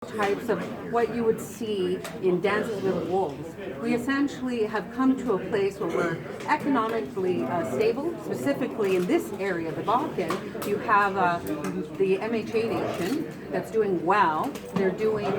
types of what you would see in Dances with Wolves. We essentially have come to a place where we're economically stable, specifically in this area, the Balkan. You have the MHA Nation that's doing well. They're doing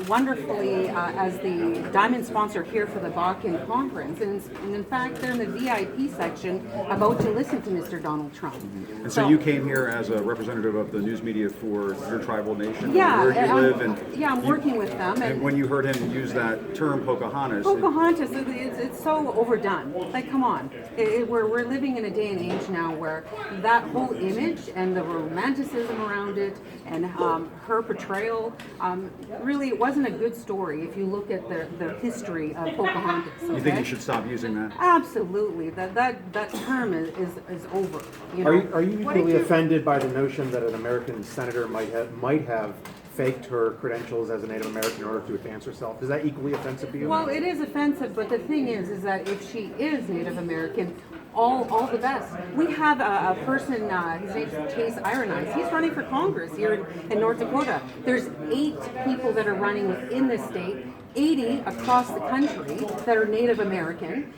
wonderfully as the diamond sponsor here for the Balkan Conference. And in fact, they're in the VIP section about to listen to Mr. Donald Trump. And so you came here as a representative of the news media for your tribal nation? Yeah, where you live, I'm working with them. And when you heard him use that term, Pocahontas, it's so overdone. Like, come on. We're living in a day and age now where that whole image and the romanticism around it and her portrayal, really, it wasn't a good story if you look at the history of Pocahontas. Okay? You think you should stop using that? Absolutely. That term is over. You know? Are you equally offended by the notion that an American senator might have faked her credentials as a Native American in order to advance herself? Is that equally offensive to you? Well, it is offensive, but the thing is that if she is Native American, all the best. We have a person, his name's Chase Ironize. He's running for Congress here in North Dakota. There's 8 people that are running within the state, 80 across the country that are Native American.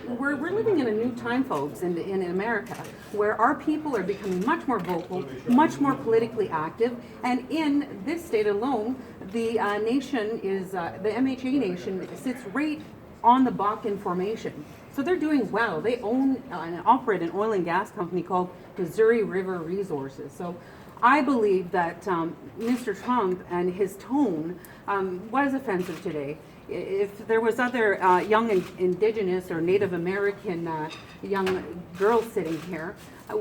We're living in a new time, folks, in America, where our people are becoming much more vocal, much more politically active, and in this state alone, the nation is the MHA Nation sits right on the Bakken Formation. So they're doing well. They own and operate an oil and gas company called Missouri River Resources. So I believe that Mr. Trump and his tone was offensive today. If there was other young Indigenous or Native American young girls sitting here,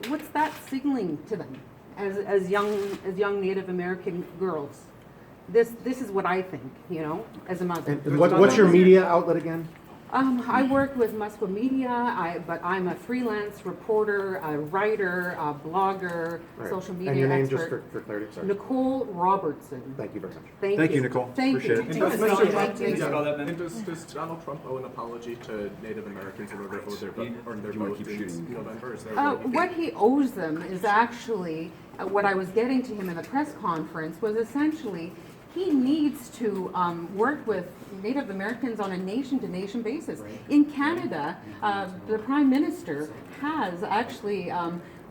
what's that signaling to them as young Native American girls? This is what I think, you know, as a mother. And what's your media outlet again? I work with Musco Media, but I'm a freelance reporter, a writer, a blogger, social media and your name, expert. just for clarity, sorry. Nicole Robertson. Thank you very much. Thank you, Nicole. Thank Appreciate you. it. Thank you. Does Donald Trump owe an apology to Native Americans in order to earn their You wanna vote keep in shooting. November? Is that What he owes them is actually what I was getting to him in the press conference was essentially he needs to work with Native Americans on a nation-to-nation basis. In Canada, the Prime Minister has actually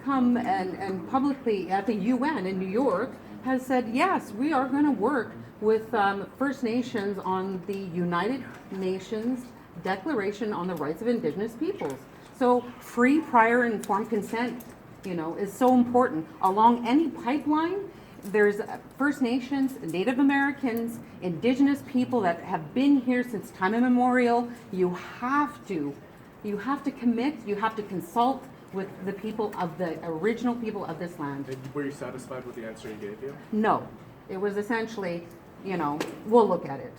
come and publicly at the UN in New York has said, yes, we are going to work with First Nations on the United Nations Declaration on the Rights of Indigenous Peoples. So free, prior, and informed consent, you know, is so important. Along any pipeline, there's First Nations, Native Americans, Indigenous people that have been here since time immemorial. You have to commit, you have to consult with the people of the original people of this land. Were you satisfied with the answer he gave you? No, it was essentially, you know, we'll look at it.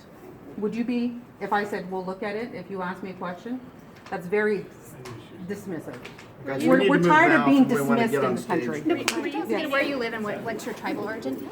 Would you be, if I said we'll look at it, if you asked me a question? That's very dismissive. Guys, We're tired of being we wanna dismissed get on in the stage. country. Could you tell us again where you live and what's your tribal origin?